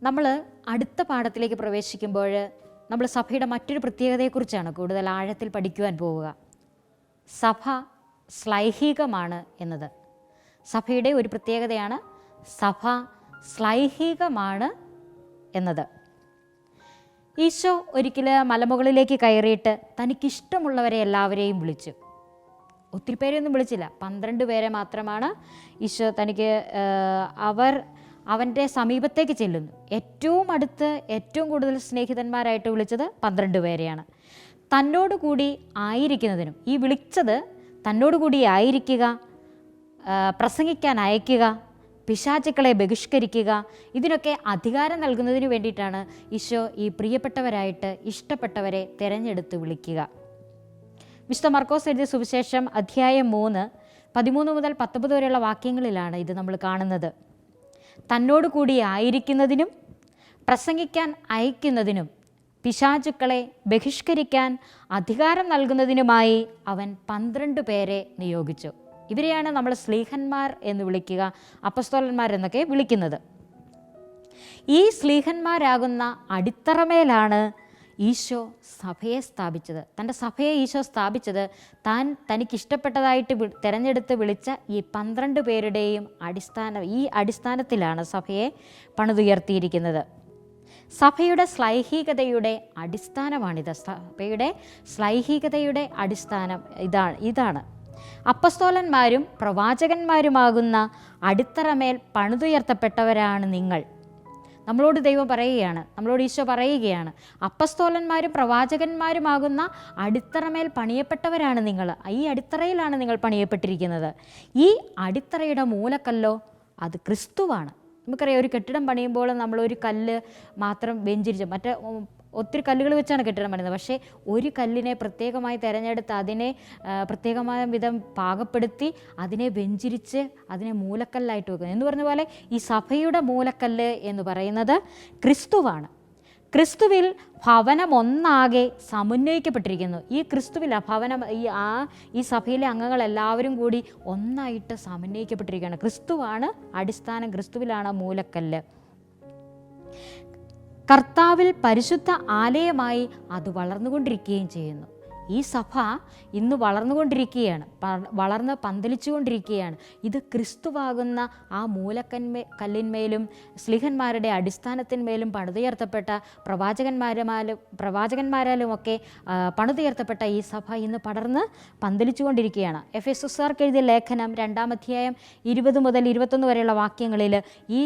നമ്മൾ അടുത്ത പാഠത്തിലേക്ക് പ്രവേശിക്കുമ്പോൾ നമ്മൾ സഭയുടെ മറ്റൊരു പ്രത്യേകതയെക്കുറിച്ചാണ് കൂടുതൽ ആഴത്തിൽ പഠിക്കുവാൻ പോവുക. സഭ ശ്ലൈഹികമാണ് എന്നത്. സഭയുടെ ഒരു പ്രത്യേകതയാണ് സഭ ശ്ലൈഹികമാണ് എന്നത്. ഈശോ ഒരിക്കൽ മലമുകളിലേക്ക് കയറിയിട്ട് തനിക്കിഷ്ടമുള്ളവരെ എല്ലാവരെയും വിളിച്ചു. ഒത്തിരി പേരെയൊന്നും വിളിച്ചില്ല, 12 പേരെ മാത്രമാണ് ഈശോ തനിക്ക് അവൻ്റെ സമീപത്തേക്ക് ചെല്ലുന്നു. ഏറ്റവും അടുത്ത് ഏറ്റവും കൂടുതൽ സ്നേഹിതന്മാരായിട്ട് വിളിച്ചത് 12 പേരെയാണ്. തന്നോട് കൂടി ആയിരിക്കുന്നതിനും, ഈ വിളിച്ചത് തന്നോട് കൂടി ആയിരിക്കുക, പ്രസംഗിക്കാൻ അയക്കുക, പിശാചുക്കളെ ബഹിഷ്കരിക്കുക, ഇതിനൊക്കെ അധികാരം നൽകുന്നതിന് വേണ്ടിയിട്ടാണ് ഈശോ ഈ പ്രിയപ്പെട്ടവരായിട്ട് ഇഷ്ടപ്പെട്ടവരെ തിരഞ്ഞെടുത്ത് വിളിക്കുക. വിശുദ്ധ മർക്കോസ് എഴുതിയ സുവിശേഷം അധ്യായം 3 13 മുതൽ 19 വരെയുള്ള വാക്യങ്ങളിലാണ് ഇത് നമ്മൾ കാണുന്നത്. തന്നോട് കൂടി ആയിരിക്കുന്നതിനും പ്രസംഗിക്കാൻ അയക്കുന്നതിനും പിശാചുക്കളെ ബഹിഷ്കരിക്കാൻ അധികാരം നൽകുന്നതിനുമായി അവൻ 12 പേരെ നിയോഗിച്ചു. ഇവരെയാണ് നമ്മൾ സ്ലീഹന്മാർ എന്ന് വിളിക്കുക, അപ്പസ്തോലന്മാർ എന്നൊക്കെ വിളിക്കുന്നത്. ഈ സ്ലീഹന്മാരാകുന്ന അടിത്തറമേലാണ് ഈശോ സഭയെ സ്ഥാപിച്ചത്. തൻ്റെ സഭയെ ഈശോ സ്ഥാപിച്ചത് തനിക്കിഷ്ടപ്പെട്ടതായിട്ട് തിരഞ്ഞെടുത്ത് വിളിച്ച ഈ 12 പേരുടെയും അടിസ്ഥാനത്തിലാണ് സഭയെ പണിതുയർത്തിയിരിക്കുന്നത്. സഭയുടെ ശ്ലൈഹികതയുടെ അടിസ്ഥാനമാണിത്. സഭയുടെ ശ്ലൈഹികതയുടെ അടിസ്ഥാനം ഇതാണ്. അപ്പസ്തോലന്മാരും പ്രവാചകന്മാരുമാകുന്ന അടിത്തറമേൽ പണിതുയർത്തപ്പെട്ടവരാണ് നിങ്ങൾ. നമ്മളോട് ദൈവം പറയുകയാണ്, നമ്മളോട് ഈശോ പറയുകയാണ്, അപ്പസ്തോലന്മാരും പ്രവാചകന്മാരുമാകുന്ന അടിത്തറമേൽ പണിയപ്പെട്ടവരാണ് നിങ്ങൾ. ഈ അടിത്തറയിലാണ് നിങ്ങൾ പണിയപ്പെട്ടിരിക്കുന്നത്. ഈ അടിത്തറയുടെ മൂലക്കല്ലോ അത് ക്രിസ്തുവാണ്. നമുക്കറിയാം, ഒരു കെട്ടിടം പണിയുമ്പോൾ നമ്മളൊരു കല്ല് മാത്രം വെഞ്ചിരിച്ച് ഒത്തിരി കല്ലുകൾ വെച്ചാണ് കെട്ടിടം പണിയുന്നത്. പക്ഷേ ഒരു കല്ലിനെ പ്രത്യേകമായി തിരഞ്ഞെടുത്ത് അതിനെ പ്രത്യേകമായ വിധം പാകപ്പെടുത്തി അതിനെ വെഞ്ചിരിച്ച് അതിനെ മൂലക്കല്ലായിട്ട് വെക്കുന്നു. എന്ന് പറഞ്ഞ പോലെ ഈ സഭയുടെ മൂലക്കല്ല് എന്ന് പറയുന്നത് ക്രിസ്തുവാണ്. ക്രിസ്തുവിൽ ഭവനം ഒന്നാകെ സമന്വയിക്കപ്പെട്ടിരിക്കുന്നു. ഈ ക്രിസ്തുവിൽ ഭവനം ഈ സഭയിലെ അംഗങ്ങളെല്ലാവരും കൂടി ഒന്നായിട്ട് സമന്വയിക്കപ്പെട്ടിരിക്കുകയാണ്. ക്രിസ്തുവാണ് അടിസ്ഥാനം, ക്രിസ്തുവിലാണ് മൂലക്കല്ല്. കർത്താവിൽ പരിശുദ്ധ ആലയമായി അത് വളർന്നുകൊണ്ടിരിക്കുകയും ചെയ്യുന്നു. ഈ സഭ ഇന്ന് വളർന്നുകൊണ്ടിരിക്കുകയാണ്, വളർന്ന് പന്തലിച്ചുകൊണ്ടിരിക്കുകയാണ്. ഇത് ക്രിസ്തുവാകുന്ന ആ കല്ലിന്മേലും സ്ലീഹന്മാരുടെ അടിസ്ഥാനത്തിന്മേലും പണിതുയർത്തപ്പെട്ട പ്രവാചകന്മാരാലുമൊക്കെ പണിതുയർത്തപ്പെട്ട ഈ സഭ ഇന്ന് പടർന്ന് പന്തലിച്ചുകൊണ്ടിരിക്കുകയാണ്. എഫെസൊസ്കാർക്ക് എഴുതിയ ലേഖനം 2-ാം അധ്യായം 20 മുതൽ 21 വരെയുള്ള വാക്യങ്ങളിൽ ഈ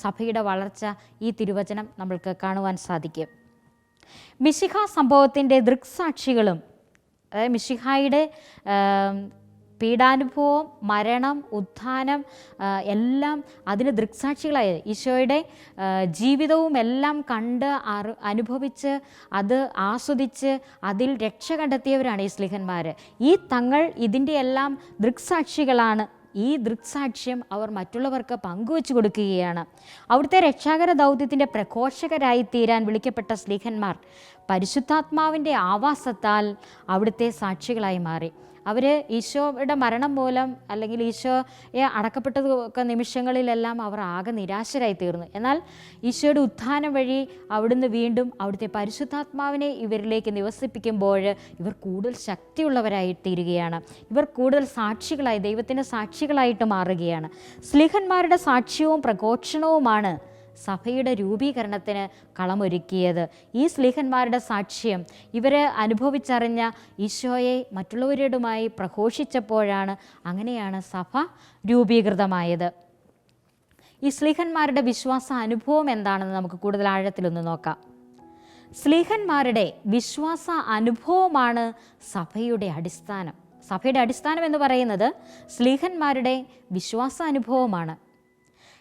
സഭയുടെ വളർച്ച, ഈ തിരുവചനം നമ്മൾക്ക് കാണുവാൻ സാധിക്കും. മിശിഹ സംഭവത്തിൻ്റെ ദൃക്സാക്ഷികളും, അതായത് മിശിഹായുടെ പീഡാനുഭവം, മരണം, ഉത്ഥാനം എല്ലാം അതിന് ദൃക്സാക്ഷികളായ ഈശോയുടെ ജീവിതവും എല്ലാം കണ്ട് അനുഭവിച്ച് അത് ആസ്വദിച്ച് അതിൽ രക്ഷ കണ്ടെത്തിയവരാണ് ഈ സ്ലീഹന്മാർ. ഇതിൻ്റെ എല്ലാം ദൃക്സാക്ഷികളാണ്. ഈ ദൃക്സാക്ഷ്യം അവർ മറ്റുള്ളവർക്ക് പങ്കുവച്ചു കൊടുക്കുകയാണ്. അവിടുത്തെ രക്ഷാകര ദൗത്യത്തിൻ്റെ പ്രഘോഷകരായി തീരാൻ വിളിക്കപ്പെട്ട സ്ലീഹന്മാർ പരിശുദ്ധാത്മാവിൻ്റെ ആവാസത്താൽ അവിടുത്തെ സാക്ഷികളായി മാറി. അവർ ഈശോയുടെ മരണം മൂലം അല്ലെങ്കിൽ ഈശോയെ അടക്കപ്പെട്ടതൊക്കെ നിമിഷങ്ങളിലെല്ലാം അവർ ആകെ നിരാശരായി തീർന്നു. എന്നാൽ ഈശോയുടെ ഉത്ഥാനം വഴി അവിടുന്ന് വീണ്ടും അവിടുത്തെ പരിശുദ്ധാത്മാവിനെ ഇവരിലേക്ക് നിവസിപ്പിക്കുമ്പോൾ ഇവർ കൂടുതൽ ശക്തിയുള്ളവരായി തീരുകയാണ്. ഇവർ കൂടുതൽ സാക്ഷികളായി, ദൈവത്തിൻ്റെ സാക്ഷികളായിട്ട് മാറുകയാണ്. സ്ലീഹന്മാരുടെ സാക്ഷ്യവും പ്രഘോഷണവുമാണ് സഭയുടെ രൂപീകരണത്തിന് കളമൊരുക്കിയത്. ഈ സ്ലീഹന്മാരുടെ സാക്ഷ്യം ഇവർ അനുഭവിച്ചറിഞ്ഞ ഈശോയെ മറ്റുള്ളവരോടുമായി പ്രഘോഷിച്ചപ്പോഴാണ്, അങ്ങനെയാണ് സഭ രൂപീകൃതമായത്. ഈ സ്ലീഹന്മാരുടെ വിശ്വാസ അനുഭവം എന്താണെന്ന് നമുക്ക് കൂടുതൽ ആഴത്തിലൊന്ന് നോക്കാം. സ്ലീഹന്മാരുടെ വിശ്വാസ അനുഭവമാണ് സഭയുടെ അടിസ്ഥാനം. സഭയുടെ അടിസ്ഥാനം എന്ന് പറയുന്നത് സ്ലീഹന്മാരുടെ വിശ്വാസ അനുഭവമാണ്.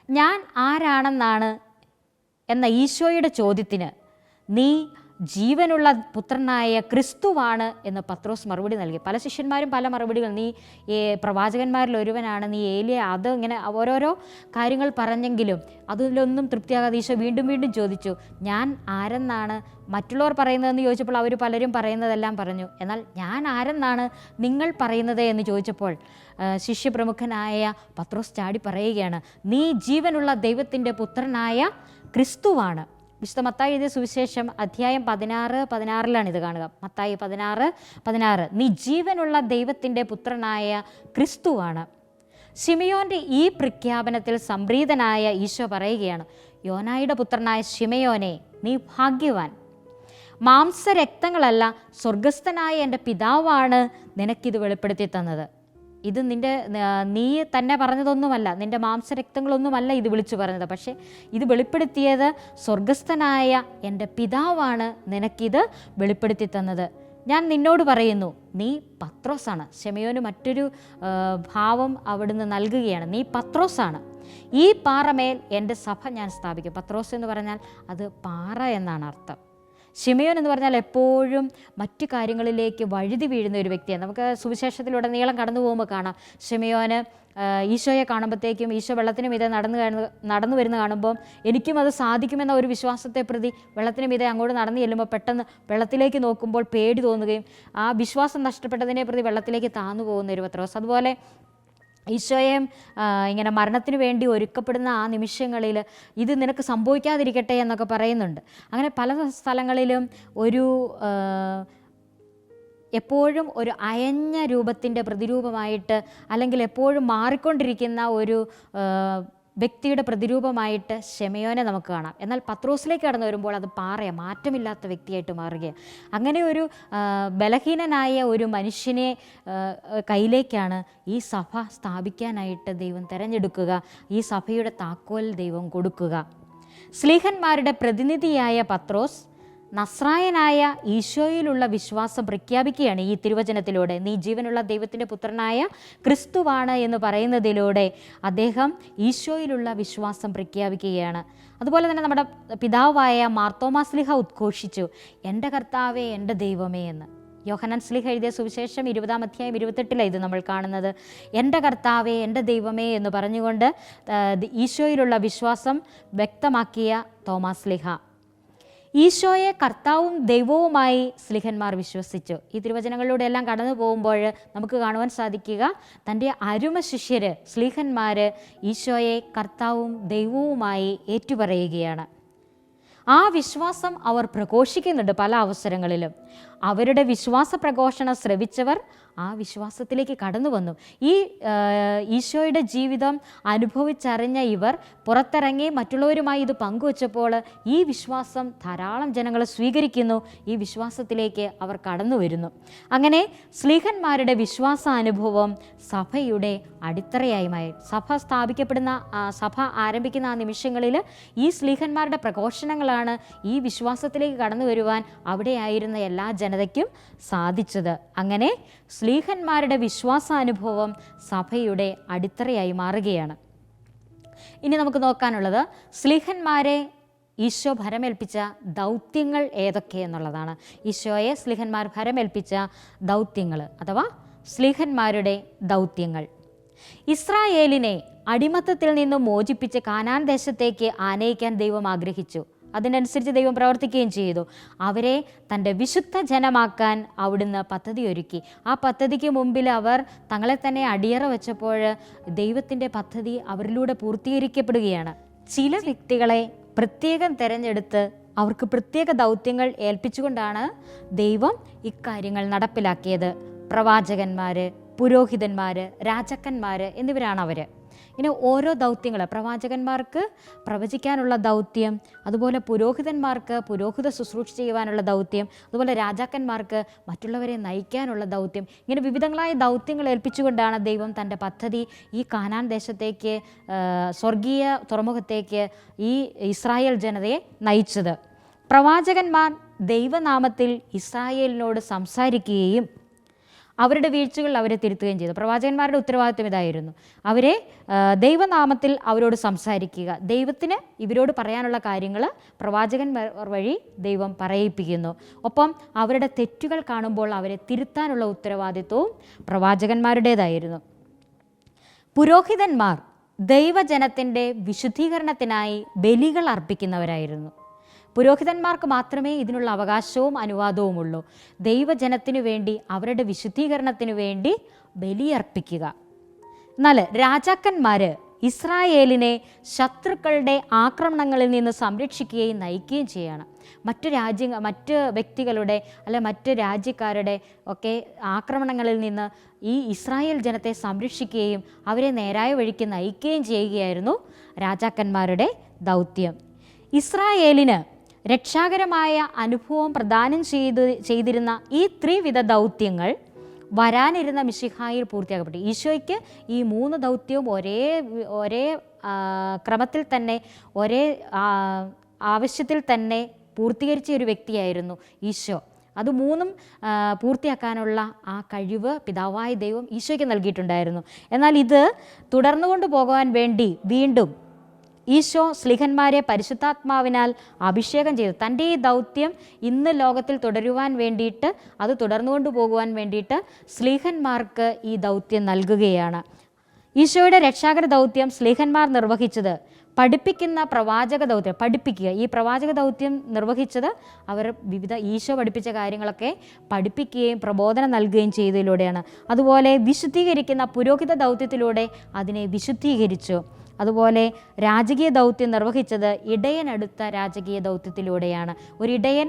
ഞാൻ ആരാണെന്നാണ് എന്ന ഈശോയുടെ ചോദ്യത്തിന് നീ ജീവനുള്ള പുത്രനായ ക്രിസ്തുവാണ് എന്ന് പത്രോസ് മറുപടി നൽകി. പല ശിഷ്യന്മാരും പല മറുപടികൾ, നീ പ്രവാചകന്മാരിൽ ഒരുവനാണ്, നീ ഏലിയ, അത് ഇങ്ങനെ ഓരോരോ കാര്യങ്ങൾ പറഞ്ഞെങ്കിലും അതിലൊന്നും തൃപ്തിയാകാതെ ഈശോ വീണ്ടും വീണ്ടും ചോദിച്ചു, ഞാൻ ആരെന്നാണ് മറ്റുള്ളവർ പറയുന്നതെന്ന് ചോദിച്ചപ്പോൾ അവർ പലരും പറയുന്നതെല്ലാം പറഞ്ഞു. എന്നാൽ ഞാൻ ആരെന്നാണ് നിങ്ങൾ പറയുന്നത് എന്ന് ചോദിച്ചപ്പോൾ ശിഷ്യപ്രമുഖനായ പത്രോസ് ചാടി പറയുകയാണ്, നീ ജീവനുള്ള ദൈവത്തിൻ്റെ പുത്രനായ ക്രിസ്തുവാണ്. വിശുദ്ധ മത്തായി എഴുതിയ സുവിശേഷം അധ്യായം 16 ഇത് കാണുക. മത്തായി 16 നീ ജീവനുള്ള ദൈവത്തിൻ്റെ പുത്രനായ ക്രിസ്തുവാണ്. ശിമയോൻ്റെ ഈ പ്രഖ്യാപനത്തിൽ സംപ്രീതനായ ഈശോ പറയുകയാണ്, യോനായുടെ പുത്രനായ ശിമയോനെ, നീ ഭാഗ്യവാൻ. മാംസരക്തങ്ങളല്ല, സ്വർഗസ്ഥനായ എൻ്റെ പിതാവാണ് നിനക്കിത് വെളിപ്പെടുത്തി തന്നത്. ഇത് നീ തന്നെ പറഞ്ഞതൊന്നുമല്ല, നിൻ്റെ മാംസരക്തങ്ങളൊന്നുമല്ല ഇത് വിളിച്ചു പറഞ്ഞത്, പക്ഷേ ഇത് വെളിപ്പെടുത്തിയത് സ്വർഗസ്ഥനായ എൻ്റെ പിതാവാണ് നിനക്കിത് വെളിപ്പെടുത്തി തന്നത്. ഞാൻ നിന്നോട് പറയുന്നു, നീ പത്രോസാണ്. ശിമയോന് മറ്റൊരു ഭാവം അവിടുന്ന് നൽകുകയാണ്, നീ പത്രോസാണ്. ഈ പാറമേൽ എൻ്റെ സഭ ഞാൻ സ്ഥാപിക്കും. പത്രോസ് എന്ന് പറഞ്ഞാൽ അത് പാറ എന്നാണ് അർത്ഥം. ശിമയോൻ എന്ന് പറഞ്ഞാൽ എപ്പോഴും മറ്റു കാര്യങ്ങളിലേക്ക് വഴുതി വീഴുന്ന ഒരു വ്യക്തിയാണ്. നമുക്ക് സുവിശേഷത്തിലുടനീളം കടന്നു പോകുമ്പോൾ കാണാം, ശിമയോന് ഈശോയെ കാണുമ്പോഴത്തേക്കും ഈശോ വെള്ളത്തിന് മീതെ നടന്നു വരുന്ന കാണുമ്പോൾ എനിക്കും അത് സാധിക്കുമെന്ന ഒരു വിശ്വാസത്തെ പ്രതി വെള്ളത്തിന് മീതെ അങ്ങോട്ട് നടന്നു ചെല്ലുമ്പോൾ പെട്ടെന്ന് വെള്ളത്തിലേക്ക് നോക്കുമ്പോൾ പേടി തോന്നുകയും ആ വിശ്വാസം നഷ്ടപ്പെട്ടതിനെ പ്രതി വെള്ളത്തിലേക്ക് താന്നു പോകുന്ന ഒരു പത്രോസ്. അതുപോലെ ഈശോയെ ഇങ്ങനെ മരണത്തിന് വേണ്ടി ഒരുക്കപ്പെടുന്ന ആ നിമിഷങ്ങളിൽ ഇത് നിനക്ക് സംഭവിക്കാതിരിക്കട്ടെ എന്നൊക്കെ പറയുന്നുണ്ട്. അങ്ങനെ പല സ്ഥലങ്ങളിലും എപ്പോഴും ഒരു അയഞ്ഞ രൂപത്തിൻ്റെ പ്രതിരൂപമായിട്ട്, അല്ലെങ്കിൽ എപ്പോഴും മാറിക്കൊണ്ടിരിക്കുന്ന ഒരു വ്യക്തിയുടെ പ്രതിരൂപമായിട്ട് ശിമയോനെ നമുക്ക് കാണാം. എന്നാൽ പത്രോസിലേക്ക് കടന്നു വരുമ്പോൾ അത് പാറയാണ്, മാറ്റമില്ലാത്ത വ്യക്തിയായിട്ട് മാറുകയാണ്. അങ്ങനെ ഒരു ബലഹീനനായ ഒരു മനുഷ്യനെ കയ്യിലേക്കാണ് ഈ സഭ സ്ഥാപിക്കാനായിട്ട് ദൈവം തിരഞ്ഞെടുക്കുക, ഈ സഭയുടെ താക്കോൽ ദൈവം കൊടുക്കുക. ശ്ലീഹന്മാരുടെ പ്രതിനിധിയായ പത്രോസ് നസ്രായനായ ഈശോയിലുള്ള വിശ്വാസം പ്രഖ്യാപിക്കുകയാണ് ഈ തിരുവചനത്തിലൂടെ. നീ ജീവനുള്ള ദൈവത്തിൻ്റെ പുത്രനായ ക്രിസ്തുവാണ് എന്ന് പറയുന്നതിലൂടെ അദ്ദേഹം ഈശോയിലുള്ള വിശ്വാസം പ്രഖ്യാപിക്കുകയാണ്. അതുപോലെ തന്നെ നമ്മുടെ പിതാവായ മാർത്തോമാ ശ്ലീഹ ഉദ്ഘോഷിച്ചു, എൻ്റെ കർത്താവേ, എൻ്റെ ദൈവമേ എന്ന്. യോഹന്നാൻ ശ്ലീഹ എഴുതിയ സുവിശേഷം 20 അധ്യായം 28 ഇത് നമ്മൾ കാണുന്നത്. എൻ്റെ കർത്താവേ, എൻ്റെ ദൈവമേ എന്ന് പറഞ്ഞുകൊണ്ട് ഈശോയിലുള്ള വിശ്വാസം വ്യക്തമാക്കിയ തോമാ ശ്ലീഹ. ഈശോയെ കർത്താവും ദൈവവുമായി ശ്ലീഹന്മാർ വിശ്വസിച്ചു. ഈ തിരുവചനങ്ങളിലൂടെ എല്ലാം കടന്നു പോകുമ്പോൾ നമുക്ക് കാണുവാൻ സാധിക്കുക, തൻ്റെ അരുമ ശിഷ്യർ ശ്ലീഹന്മാർ ഈശോയെ കർത്താവും ദൈവവുമായി ഏറ്റുപറയുകയാണ്. ആ വിശ്വാസം അവർ പ്രഘോഷിക്കുന്നുണ്ട് പല അവസരങ്ങളിലും. അവരുടെ വിശ്വാസ പ്രഘോഷണം ശ്രവിച്ചവർ ആ വിശ്വാസത്തിലേക്ക് കടന്നു വന്നു. ഈ ഈശോയുടെ ജീവിതം അനുഭവിച്ചറിഞ്ഞ ഇവർ പുറത്തിറങ്ങി മറ്റുള്ളവരുമായി ഇത് പങ്കുവച്ചപ്പോൾ ഈ വിശ്വാസം ധാരാളം ജനങ്ങൾ സ്വീകരിക്കുന്നു, ഈ വിശ്വാസത്തിലേക്ക് അവർ കടന്നു വരുന്നു. അങ്ങനെ ശ്ലീഹന്മാരുടെ വിശ്വാസാനുഭവം സഭയുടെ അടിത്തറയായി മാറി. സഭ സ്ഥാപിക്കപ്പെടുന്ന, സഭ ആരംഭിക്കുന്ന ആ നിമിഷങ്ങളിൽ ഈ ശ്ലീഹന്മാരുടെ പ്രഘോഷണങ്ങളാണ് ഈ വിശ്വാസത്തിലേക്ക് കടന്നു വരുവാൻ അവിടെയായിരുന്ന എല്ലാ ജനതയ്ക്കും സാധിച്ചത്. അങ്ങനെ ശ്ലീഹന്മാരുടെ വിശ്വാസാനുഭവം സഭയുടെ അടിത്തറയായി മാറുകയാണ്. ഇനി നമുക്ക് നോക്കാനുള്ളത് ശ്ലീഹന്മാരെ ഈശോ ഭരമേൽപ്പിച്ച ദൗത്യങ്ങൾ ഏതൊക്കെ എന്നുള്ളതാണ്. ഈശോയെ ശ്ലീഹന്മാർ ഭരമേൽപ്പിച്ച ദൗത്യങ്ങൾ അഥവാ ശ്ലീഹന്മാരുടെ ദൗത്യങ്ങൾ. ഇസ്രായേലിനെ അടിമത്തത്തിൽ നിന്നും മോചിപ്പിച്ച് കാനാൻ ദേശത്തേക്ക് ആനയിക്കാൻ ദൈവം ആഗ്രഹിച്ചു. അതിനനുസരിച്ച് ദൈവം പ്രവർത്തിക്കുകയും ചെയ്തു. അവരെ തൻ്റെ വിശുദ്ധ ജനമാക്കാൻ അവിടുന്ന് പദ്ധതിയൊരുക്കി. ആ പദ്ധതിക്ക് മുമ്പിൽ അവർ തങ്ങളെ തന്നെ അടിയറ വെച്ചപ്പോൾ ദൈവത്തിൻ്റെ പദ്ധതി അവരിലൂടെ പൂർത്തീകരിക്കപ്പെടുകയാണ്. ചില വ്യക്തികളെ പ്രത്യേകം തിരഞ്ഞെടുത്ത് അവർക്ക് പ്രത്യേക ദൗത്യങ്ങൾ ഏൽപ്പിച്ചുകൊണ്ടാണ് ദൈവം ഇക്കാര്യങ്ങൾ നടപ്പിലാക്കിയത്. പ്രവാചകന്മാർ, പുരോഹിതന്മാർ, രാജാക്കന്മാർ എന്നിവരാണ് അവർ. ഇങ്ങനെ ഓരോ ദൗത്യങ്ങൾ, പ്രവാചകന്മാർക്ക് പ്രവചിക്കാനുള്ള ദൗത്യം, അതുപോലെ പുരോഹിതന്മാർക്ക് പുരോഹിത ശുശ്രൂഷ ചെയ്യുവാനുള്ള ദൗത്യം, അതുപോലെ രാജാക്കന്മാർക്ക് മറ്റുള്ളവരെ നയിക്കാനുള്ള ദൗത്യം. ഇങ്ങനെ വിവിധങ്ങളായ ദൗത്യങ്ങൾ ഏൽപ്പിച്ചുകൊണ്ടാണ് ദൈവം തൻ്റെ പദ്ധതി ഈ കാനാൻ ദേശത്തേക്ക്, സ്വർഗീയ തുറമുഖത്തേക്ക് ഈ ഇസ്രായേൽ ജനതയെ നയിച്ചത്. പ്രവാചകന്മാർ ദൈവനാമത്തിൽ ഇസ്രായേലിനോട് സംസാരിക്കുകയും അവരുടെ വീഴ്ചകൾ അവരെ തിരുത്തുകയും ചെയ്തു. പ്രവാചകന്മാരുടെ ഉത്തരവാദിത്വം ഇതായിരുന്നു. അവരെ ദൈവനാമത്തിൽ അവരോട് സംസാരിക്കുക. ദൈവത്തിന് ഇവരോട് പറയാനുള്ള കാര്യങ്ങൾ പ്രവാചകന്മാർ വഴി ദൈവം പറയിപ്പിക്കുന്നു. ഒപ്പം അവരുടെ തെറ്റുകൾ കാണുമ്പോൾ അവരെ തിരുത്താനുള്ള ഉത്തരവാദിത്വവും പ്രവാചകന്മാരുടേതായിരുന്നു. പുരോഹിതന്മാർ ദൈവജനത്തിൻ്റെ വിശുദ്ധീകരണത്തിനായി ബലികൾ അർപ്പിക്കുന്നവരായിരുന്നു. പുരോഹിതന്മാർക്ക് മാത്രമേ ഇതിനുള്ള അവകാശവും അനുവാദവുമുള്ളൂ. ദൈവജനത്തിനു വേണ്ടി, അവരുടെ വിശുദ്ധീകരണത്തിനു വേണ്ടി ബലിയർപ്പിക്കുക. എന്നാൽ രാജാക്കന്മാർ ഇസ്രായേലിനെ ശത്രുക്കളുടെ ആക്രമണങ്ങളിൽ നിന്ന് സംരക്ഷിക്കുകയും നയിക്കുകയും ചെയ്യുകയാണ്. മറ്റ് വ്യക്തികളുടെ മറ്റ് രാജ്യക്കാരുടെ ഒക്കെ ആക്രമണങ്ങളിൽ നിന്ന് ഈ ഇസ്രായേൽ ജനത്തെ സംരക്ഷിക്കുകയും അവരെ നേരായ വഴിക്ക് നയിക്കുകയും ചെയ്യുകയായിരുന്നു രാജാക്കന്മാരുടെ ദൗത്യം. ഇസ്രായേലിന് രക്ഷാകരമായ അനുഭവം പ്രദാനം ചെയ്തിരുന്ന ഈ ത്രിവിധ ദൗത്യങ്ങൾ വരാനിരുന്ന മിശിഹായിൽ പൂർത്തിയാക്കപ്പെട്ടു. ഈശോയ്ക്ക് ഈ 3 ദൗത്യവും ഒരേ ക്രമത്തിൽ തന്നെ, ഒരേ ആവശ്യത്തിൽ തന്നെ പൂർത്തീകരിച്ച ഒരു വ്യക്തിയായിരുന്നു ഈശോ. അത് 3ഉം പൂർത്തിയാക്കാനുള്ള ആ കഴിവ് പിതാവായ ദൈവം ഈശോയ്ക്ക് നൽകിയിട്ടുണ്ടായിരുന്നു. എന്നാൽ ഇത് തുടർന്നുകൊണ്ട് പോകുവാൻ വേണ്ടി വീണ്ടും ഈശോ സ്ലിഹന്മാരെ പരിശുദ്ധാത്മാവിനാൽ അഭിഷേകം ചെയ്തു. തൻ്റെ ഈ ദൗത്യം ഇന്ന് ലോകത്തിൽ തുടരുവാൻ വേണ്ടിയിട്ട്, അത് തുടർന്നുകൊണ്ട് പോകുവാൻ വേണ്ടിയിട്ട് സ്ലീഹന്മാർക്ക് ഈ ദൗത്യം നൽകുകയാണ്. ഈശോയുടെ രക്ഷാകര ദൗത്യം സ്ലീഹന്മാർ നിർവഹിച്ചത് പഠിപ്പിക്കുന്ന പ്രവാചക ദൗത്യം, പഠിപ്പിക്കുക. ഈ പ്രവാചക ദൗത്യം നിർവഹിച്ചത് അവർ ഈശോ പഠിപ്പിച്ച കാര്യങ്ങളൊക്കെ പഠിപ്പിക്കുകയും പ്രബോധനം നൽകുകയും ചെയ്തതിലൂടെയാണ്. അതുപോലെ വിശുദ്ധീകരിക്കുന്ന പുരോഹിത ദൗത്യത്തിലൂടെ അതിനെ വിശുദ്ധീകരിച്ചു. അതുപോലെ രാജകീയ ദൗത്യം നിർവഹിച്ചത് ഇടയനടുത്ത രാജകീയ ദൗത്യത്തിലൂടെയാണ്. ഒരിടയൻ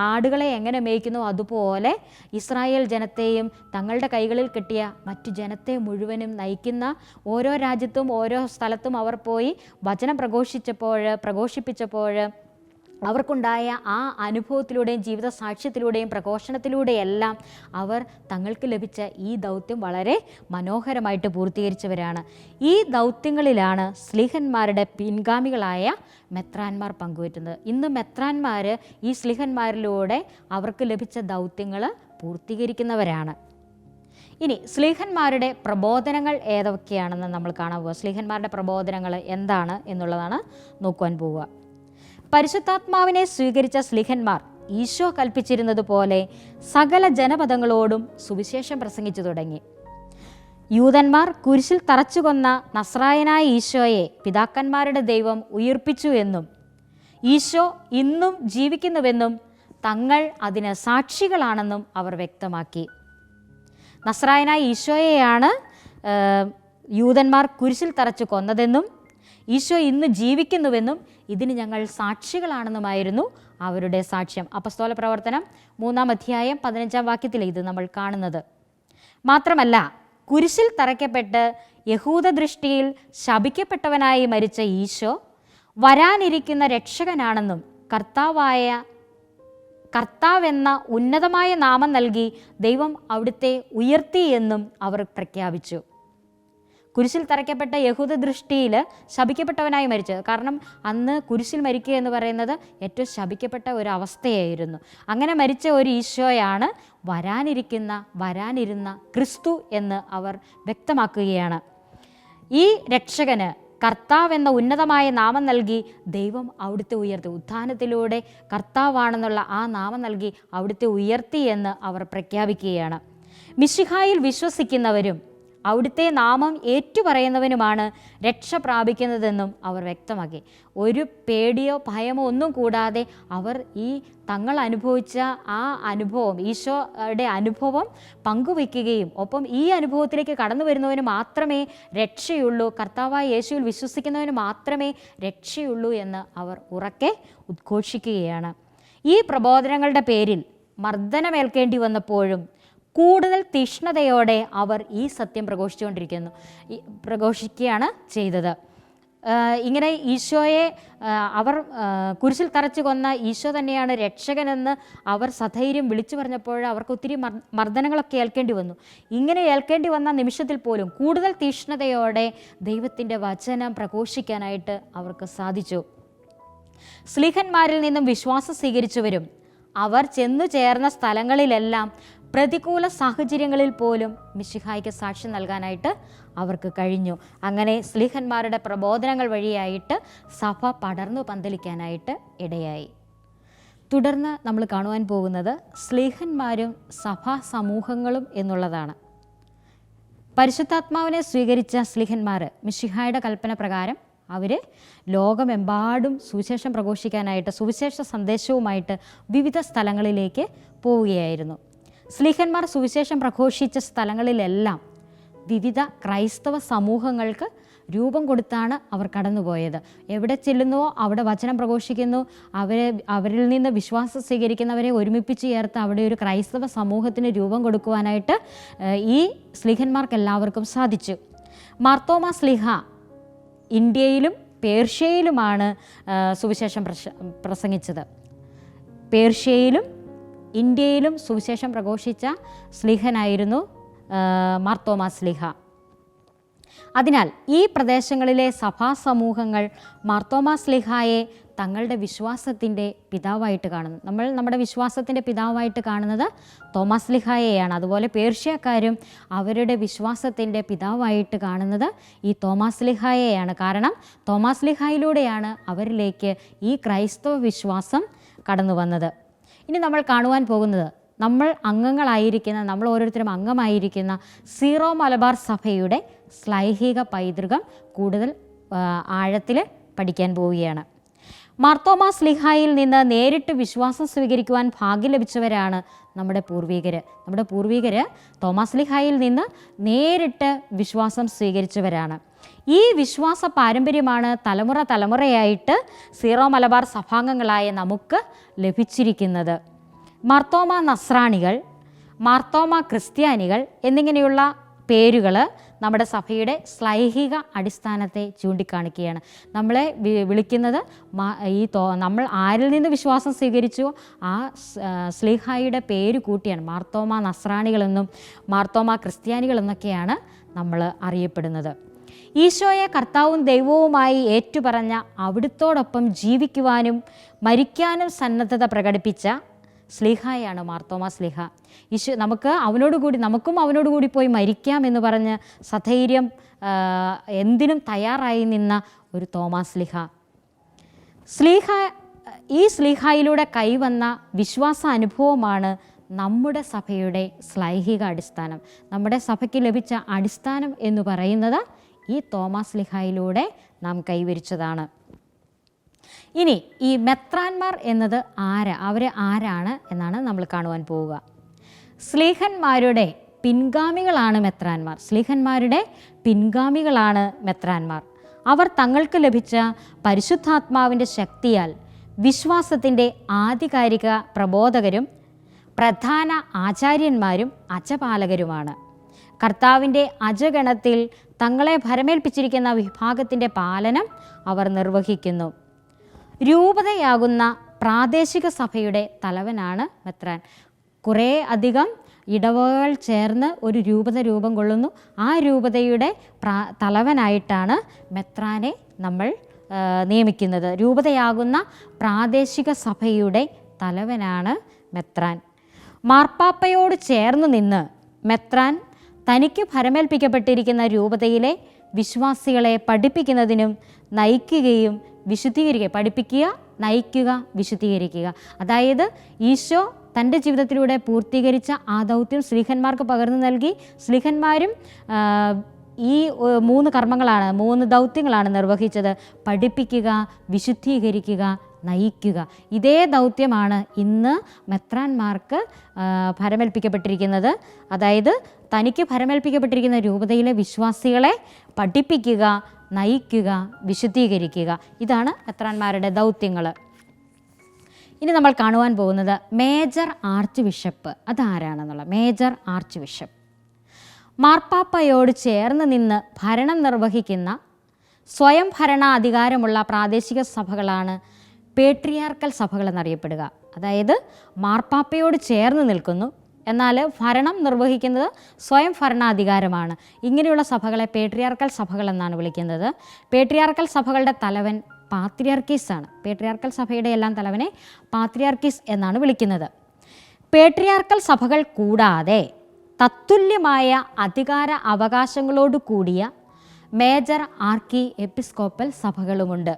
ആടുകളെ എങ്ങനെ മേയ്ക്കുന്നു അതുപോലെ ഇസ്രായേൽ ജനത്തെയും തങ്ങളുടെ കൈകളിൽ കിട്ടിയ മറ്റു ജനത്തെ മുഴുവനും നയിക്കുന്ന, ഓരോ രാജ്യത്തും ഓരോ സ്ഥലത്തും അവർ പോയി വചനം പ്രഘോഷിപ്പിച്ചപ്പോൾ അവർക്കുണ്ടായ ആ അനുഭവത്തിലൂടെയും ജീവിത സാക്ഷ്യത്തിലൂടെയും പ്രഘോഷണത്തിലൂടെയെല്ലാം അവർ തങ്ങൾക്ക് ലഭിച്ച ഈ ദൗത്യം വളരെ മനോഹരമായിട്ട് പൂർത്തീകരിച്ചവരാണ്. ഈ ദൗത്യങ്ങളിലാണ് സ്ലീഹന്മാരുടെ പിൻഗാമികളായ മെത്രാന്മാർ പങ്കുവറ്റുന്നത്. ഇന്ന് മെത്രാന്മാർ ഈ സ്ലീഹന്മാരിലൂടെ അവർക്ക് ലഭിച്ച ദൗത്യങ്ങൾ പൂർത്തീകരിക്കുന്നവരാണ്. ഇനി സ്ലീഹന്മാരുടെ പ്രബോധനങ്ങൾ ഏതൊക്കെയാണെന്ന് നമ്മൾ കാണാൻ പോവുക. സ്ലീഹന്മാരുടെ പ്രബോധനങ്ങൾ എന്താണ് എന്നുള്ളതാണ് നോക്കുവാൻ പോവുക. പരിശുദ്ധാത്മാവിനെ സ്വീകരിച്ച സ്ലീഹന്മാർ ഈശോ കൽപ്പിച്ചിരുന്നത് പോലെ സകല ജനപദങ്ങളോടും സുവിശേഷം പ്രസംഗിച്ചു തുടങ്ങി. യൂതന്മാർ കുരിശിൽ തറച്ചുകൊന്ന നസ്രായനായ ഈശോയെ പിതാക്കന്മാരുടെ ദൈവം ഉയിർപ്പിച്ചു എന്നും ഈശോ ഇന്നും ജീവിക്കുന്നുവെന്നും തങ്ങൾ അതിന് സാക്ഷികളാണെന്നും അവർ വ്യക്തമാക്കി. നസ്രായനായ ഈശോയെയാണ് യൂതന്മാർ കുരിശിൽ തറച്ചു കൊന്നതെന്നും ഈശോ ഇന്ന് ജീവിക്കുന്നുവെന്നും ഇതിന് ഞങ്ങൾ സാക്ഷികളാണെന്നുമായിരുന്നു അവരുടെ സാക്ഷ്യം. അപ്പസ്തോല പ്രവർത്തനം 3-ാം അധ്യായം 15-ാം വാക്യത്തിൽ ഇത് നമ്മൾ കാണുന്നത്. മാത്രമല്ല, കുരിശിൽ തറയ്ക്കപ്പെട്ട് യഹൂദ ദൃഷ്ടിയിൽ ശപിക്കപ്പെട്ടവനായി മരിച്ച ഈശോ വരാനിരിക്കുന്ന രക്ഷകനാണെന്നും കർത്താവെന്ന ഉന്നതമായ നാമം നൽകി ദൈവം അവിടുത്തെ ഉയർത്തി എന്നും അവർ പ്രഖ്യാപിച്ചു. കുരിശിൽ തറയ്ക്കപ്പെട്ട യഹൂദ ദൃഷ്ടിയിൽ ശപിക്കപ്പെട്ടവനായി മരിച്ചത്. കാരണം അന്ന് കുരിശിൽ മരിക്കുക എന്ന് പറയുന്നത് ഏറ്റവും ശപിക്കപ്പെട്ട ഒരു അവസ്ഥയായിരുന്നു. അങ്ങനെ മരിച്ച ഒരു ഈശോയാണ് വരാനിരുന്ന ക്രിസ്തു എന്ന് അവർ വ്യക്തമാക്കുകയാണ്. ഈ രക്ഷകന് കർത്താവെന്ന ഉന്നതമായ നാമം നൽകി ദൈവം അവിടുത്തെ ഉയർത്തി. ഉത്ഥാനത്തിലൂടെ കർത്താവാണെന്നുള്ള ആ നാമം നൽകി അവിടുത്തെ ഉയർത്തി എന്ന് അവർ പ്രഖ്യാപിക്കുകയാണ്. മിശിഹായിൽ വിശ്വസിക്കുന്നവരും അവിടുത്തെ നാമം ഏറ്റുപറയുന്നവനുമാണ് രക്ഷ പ്രാപിക്കുന്നതെന്നും അവർ വ്യക്തമാക്കി. ഒരു പേടിയോ ഭയമോ ഒന്നും കൂടാതെ അവർ ഈ തങ്ങൾ അനുഭവിച്ച ആ അനുഭവം, ഈശോയുടെ അനുഭവം പങ്കുവയ്ക്കുകയും ഒപ്പം ഈ അനുഭവത്തിലേക്ക് കടന്നു വരുന്നവന് മാത്രമേ രക്ഷയുള്ളൂ, കർത്താവായ യേശുവിൽ വിശ്വസിക്കുന്നവന് മാത്രമേ രക്ഷയുള്ളൂ എന്ന് അവർ ഉറക്കെ ഉദ്ഘോഷിക്കുകയാണ്. ഈ പ്രബോധനങ്ങളുടെ പേരിൽ മർദ്ദനമേൽക്കേണ്ടി വന്നപ്പോഴും കൂടുതൽ തീക്ഷ്ണതയോടെ അവർ ഈ സത്യം പ്രഘോഷിക്കുകയാണ് ചെയ്തത്. ഇങ്ങനെ ഈശോയെ അവർ കുരിശിൽ തറച്ചു കൊന്ന ഈശോ തന്നെയാണ് രക്ഷകനെന്ന് അവർ സധൈര്യം വിളിച്ചു പറഞ്ഞപ്പോൾ അവർക്ക് ഒത്തിരി മർദ്ദനങ്ങളൊക്കെ ഏൽക്കേണ്ടി വന്നു. ഇങ്ങനെ ഏൽക്കേണ്ടി വന്ന നിമിഷത്തിൽ പോലും കൂടുതൽ തീക്ഷ്ണതയോടെ ദൈവത്തിൻ്റെ വചനം പ്രഘോഷിക്കാനായിട്ട് അവർക്ക് സാധിച്ചു. സ്ലീഹന്മാരിൽ നിന്നും വിശ്വാസം സ്വീകരിച്ചവരും അവർ ചെന്നു ചേർന്ന സ്ഥലങ്ങളിലെല്ലാം പ്രതികൂല സാഹചര്യങ്ങളിൽ പോലും മിശിഹായ്ക്ക് സാക്ഷ്യം നൽകാനായിട്ട് അവർക്ക് കഴിഞ്ഞു. അങ്ങനെ സ്ലീഹന്മാരുടെ പ്രബോധനങ്ങൾ വഴിയായിട്ട് സഭ പടർന്നു പന്തലിക്കാനായിട്ട് ഇടയായി. തുടർന്ന് നമ്മൾ കാണുവാൻ പോകുന്നത് സ്ലീഹന്മാരും സഭാ സമൂഹങ്ങളും എന്നുള്ളതാണ്. പരിശുദ്ധാത്മാവിനെ സ്വീകരിച്ച സ്ലീഹന്മാർ മിശിഹായുടെ കൽപ്പന പ്രകാരം അവർ ലോകമെമ്പാടും സുവിശേഷം പ്രഘോഷിക്കാനായിട്ട് സുവിശേഷ സന്ദേശവുമായിട്ട് വിവിധ സ്ഥലങ്ങളിലേക്ക് പോവുകയായിരുന്നു. സ്ലീഹന്മാർ സുവിശേഷം പ്രഘോഷിച്ച സ്ഥലങ്ങളിലെല്ലാം വിവിധ ക്രൈസ്തവ സമൂഹങ്ങൾക്ക് രൂപം കൊടുത്താണ് അവർ കടന്നുപോയത്. എവിടെ ചെല്ലുന്നുവോ അവിടെ വചനം പ്രഘോഷിക്കുന്നു, അവരിൽ നിന്ന് വിശ്വാസം സ്വീകരിക്കുന്നവരെ ഒരുമിപ്പിച്ച് ചേർത്ത് അവിടെ ഒരു ക്രൈസ്തവ സമൂഹത്തിന് രൂപം കൊടുക്കുവാനായിട്ട് ഈ സ്ലീഹന്മാർക്കെല്ലാവർക്കും സാധിച്ചു. മാർത്തോമാ സ്ലീഹ ഇന്ത്യയിലും പേർഷ്യയിലുമാണ് സുവിശേഷം പ്രസംഗിച്ചത്. പേർഷ്യയിലും ഇന്ത്യയിലും സുവിശേഷം പ്രഘോഷിച്ച സ്ലീഹനായിരുന്നു മാർത്തോമാ സ്ലീഹ. അതിനാൽ ഈ പ്രദേശങ്ങളിലെ സഭാ സമൂഹങ്ങൾ മാർത്തോമാ സ്ലീഹായെ തങ്ങളുടെ വിശ്വാസത്തിൻ്റെ പിതാവായിട്ട് കാണുന്നു. നമ്മൾ നമ്മുടെ വിശ്വാസത്തിൻ്റെ പിതാവായിട്ട് കാണുന്നത് തോമാസ് സ്ലീഹായെയാണ്. അതുപോലെ പേർഷ്യക്കാരും അവരുടെ വിശ്വാസത്തിൻ്റെ പിതാവായിട്ട് കാണുന്നത് ഈ തോമാസ് സ്ലീഹായെയാണ്. കാരണം തോമാസ് സ്ലീഹായിലൂടെയാണ് അവരിലേക്ക് ഈ ക്രൈസ്തവ വിശ്വാസം കടന്നു വന്നത്. ഇനി നമ്മൾ കാണുവാൻ പോകുന്നത് നമ്മൾ ഓരോരുത്തരും അംഗമായിരിക്കുന്ന സീറോ മലബാർ സഭയുടെ ശ്ലൈഹിക പൈതൃകം കൂടുതൽ ആഴത്തിൽ പഠിക്കാൻ പോവുകയാണ്. മാർത്തോമാ സ്ലീഹായിൽ നിന്ന് നേരിട്ട് വിശ്വാസം സ്വീകരിക്കുവാൻ ഭാഗ്യം ലഭിച്ചവരാണ് നമ്മുടെ പൂർവികർ തോമാസ് സ്ലീഹായിൽ നിന്ന് നേരിട്ട് വിശ്വാസം സ്വീകരിച്ചവരാണ്. ഈ വിശ്വാസ പാരമ്പര്യമാണ് തലമുറയായിട്ട് സീറോ മലബാർ സഭാംഗങ്ങളായ നമുക്ക് ലഭിച്ചിരിക്കുന്നത്. മാർത്തോമാ നസ്രാണികൾ, മാർത്തോമാ ക്രിസ്ത്യാനികൾ എന്നിങ്ങനെയുള്ള പേരുകൾ നമ്മുടെ സഭയുടെ ശ്ലൈഹിക അടിസ്ഥാനത്തെ ചൂണ്ടിക്കാണിക്കുകയാണ്. നമ്മളെ വിളിക്കുന്നത് നമ്മൾ ആരിൽ നിന്ന് വിശ്വാസം സ്വീകരിച്ചുവോ ആ സ്ലീഹായുടെ പേര് കൂട്ടിയാണ് മാർത്തോമാ നസ്രാണികളെന്നും മാർത്തോമാ ക്രിസ്ത്യാനികളെന്നൊക്കെയാണ് നമ്മൾ അറിയപ്പെടുന്നത്. ഈശോയെ കർത്താവും ദൈവവുമായി ഏറ്റുപറഞ്ഞ അവിടുത്തോടൊപ്പം ജീവിക്കുവാനും മരിക്കാനും സന്നദ്ധത പ്രകടിപ്പിച്ച സ്ലീഹായാണ് മാർത്തോമാ സ്ലീഹ. നമുക്കും അവനോടുകൂടി പോയി മരിക്കാം എന്ന് പറഞ്ഞ് സധൈര്യം എന്തിനും തയ്യാറായി നിന്ന ഒരു തോമാസ് സ്ലീഹ. ഈ സ്ലീഹായിലൂടെ കൈവന്ന വിശ്വാസ അനുഭവമാണ് നമ്മുടെ സഭയുടെ ശ്ലൈഹിക അടിസ്ഥാനം. നമ്മുടെ സഭയ്ക്ക് ലഭിച്ച അടിസ്ഥാനം എന്ന് പറയുന്നത് ഈ തോമാസ് സ്ലീഹായിലൂടെ നാം കൈവരിച്ചതാണ്. ഇനി ഈ മെത്രാന്മാർ എന്നത് അവർ ആരാണ് എന്നാണ് നമ്മൾ കാണുവാൻ പോവുക. സ്ലീഹന്മാരുടെ പിൻഗാമികളാണ് മെത്രാന്മാർ. അവർ തങ്ങൾക്ക് ലഭിച്ച പരിശുദ്ധാത്മാവിൻ്റെ ശക്തിയാൽ വിശ്വാസത്തിൻ്റെ ആധികാരിക പ്രബോധകരും പ്രധാന ആചാര്യന്മാരും അജപാലകരുമാണ്. കർത്താവിൻ്റെ അജഗണത്തിൽ തങ്ങളെ ഭരമേൽപ്പിച്ചിരിക്കുന്ന വിഭാഗത്തിൻ്റെ പാലനം അവർ നിർവഹിക്കുന്നു. രൂപതയാകുന്ന പ്രാദേശിക സഭയുടെ തലവനാണ് മെത്രാൻ. കുറേ അധികം ഇടവകൾ ചേർന്ന് ഒരു രൂപത രൂപം കൊള്ളുന്നു. ആ രൂപതയുടെ തലവനായിട്ടാണ് മെത്രാനെ നമ്മൾ നിയമിക്കുന്നത്. രൂപതയാകുന്ന പ്രാദേശിക സഭയുടെ തലവനാണ് മെത്രാൻ. മാർപ്പാപ്പയോട് ചേർന്ന് നിന്ന് മെത്രാൻ തനിക്ക് ഭരമേൽപ്പിക്കപ്പെട്ടിരിക്കുന്ന രൂപതയിലെ വിശ്വാസികളെ പഠിപ്പിക്കുന്നതിനും നയിക്കുകയും വിശുദ്ധീകരിക്കുക. അതായത് ഈശോ തൻ്റെ ജീവിതത്തിലൂടെ പൂർത്തീകരിച്ച ആ ദൗത്യം സ്ലീഹന്മാർക്ക് പകർന്നു നൽകി. സ്ലീഹന്മാരും ഈ 3 ദൗത്യങ്ങളാണ് നിർവഹിച്ചത്: പഠിപ്പിക്കുക, വിശുദ്ധീകരിക്കുക, നയിക്കുക. ഇതേ ദൗത്യമാണ് ഇന്ന് മെത്രാന്മാർക്ക് ഭരമേൽപ്പിക്കപ്പെട്ടിരിക്കുന്നത്. അതായത് തനിക്ക് ഭരമേൽപ്പിക്കപ്പെട്ടിരിക്കുന്ന രൂപതയിലെ വിശ്വാസികളെ പഠിപ്പിക്കുക, നയിക്കുക, വിശുദ്ധീകരിക്കുക. ഇതാണ് മെത്രാന്മാരുടെ ദൗത്യങ്ങൾ. ഇനി നമ്മൾ കാണുവാൻ പോകുന്നത് മേജർ ആർച്ച് ബിഷപ്പ്. അതാരാണെന്നുള്ള മേജർ ആർച്ച് ബിഷപ്പ് മാർപ്പാപ്പയോട് ചേർന്ന് നിന്ന് ഭരണം നിർവഹിക്കുന്ന സ്വയം ഭരണാധികാരമുള്ള പ്രാദേശിക സഭകളാണ് പേട്രിയാർക്കൽ സഭകൾ എന്നറിയപ്പെടുക. അതായത് മാർപ്പാപ്പയോട് ചേർന്ന് നിൽക്കുന്നു, എന്നാൽ ഭരണം നിർവഹിക്കുന്നത് സ്വയം ഭരണാധികാരമാണ്. ഇങ്ങനെയുള്ള സഭകളെ പേട്രിയാർക്കൽ സഭകൾ എന്നാണ് വിളിക്കുന്നത്. പേട്രിയാർക്കൽ സഭകളുടെ തലവൻ പാത്രിയാർക്കീസ് ആണ്. പേട്രിയാർക്കൽ സഭയുടെ എല്ലാം തലവനെ പാത്രിയാർക്കീസ് എന്നാണ് വിളിക്കുന്നത്. പേട്രിയാർക്കൽ സഭകൾ കൂടാതെ തത്തുല്യമായ അധികാര അവകാശങ്ങളോട് കൂടിയ മേജർ ആർക്കി എപ്പിസ്കോപ്പൽ സഭകളുമുണ്ട്.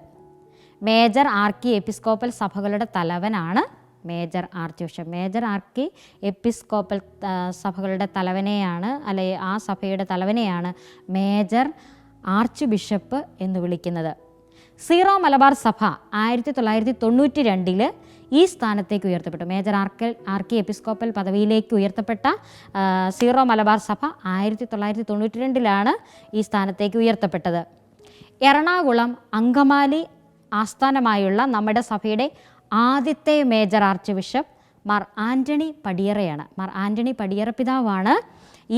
മേജർ ആർക്കി എപ്പിസ്കോപ്പൽ സഭകളുടെ തലവനാണ് major arch bishop. Major archiepiscopal സഭകളുടെ തലവനെയാണ്, അല്ലെ ആ സഭയുടെ തലവനെയാണ് മേജർ ആർച്ച് ബിഷപ്പ് എന്ന് വിളിക്കുന്നത്. സീറോ മലബാർ സഭ 1992 ഈ സ്ഥാനത്തേക്ക് ഉയർത്തപ്പെട്ടു. മേജർ ആർക്കി എപ്പിസ്കോപ്പൽ പദവിയിലേക്ക് ഉയർത്തപ്പെട്ട സീറോ മലബാർ സഭ 1992 ഈ സ്ഥാനത്തേക്ക് ഉയർത്തപ്പെട്ടത്. എറണാകുളം അങ്കമാലി ആസ്ഥാനമായുള്ള നമ്മുടെ സഭയുടെ ആദ്യത്തെ major arch bishop Mar Antony പടിയറയാണ്. മാർ ആൻ്റണി പടിയറ പിതാവാണ്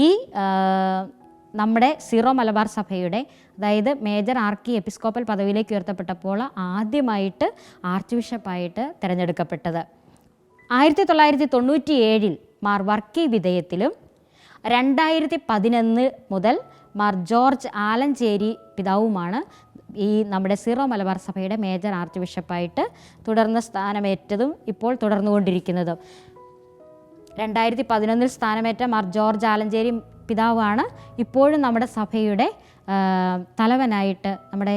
ഈ നമ്മുടെ സീറോ മലബാർ സഭയുടെ, അതായത് മേജർ ആർക്കി എപ്പിസ്കോപ്പൽ പദവിയിലേക്ക് ഉയർത്തപ്പെട്ടപ്പോൾ ആദ്യമായിട്ട് ആർച്ച് ബിഷപ്പായിട്ട് തിരഞ്ഞെടുക്കപ്പെട്ടത്. 1997 മാർ വർക്കി വിധേയത്തിലും 2011 മുതൽ മാർ ജോർജ് ആലഞ്ചേരി പിതാവുമാണ് ഈ നമ്മുടെ സീറോ മലബാർ സഭയുടെ മേജർ ആർച്ച് ബിഷപ്പായിട്ട് തുടർന്ന് സ്ഥാനമേറ്റതും ഇപ്പോൾ തുടർന്നുകൊണ്ടിരിക്കുന്നതും. 2011 സ്ഥാനമേറ്റ മാർ ജോർജ് ആലഞ്ചേരി പിതാവാണ് ഇപ്പോഴും നമ്മുടെ സഭയുടെ തലവനായിട്ട്, നമ്മുടെ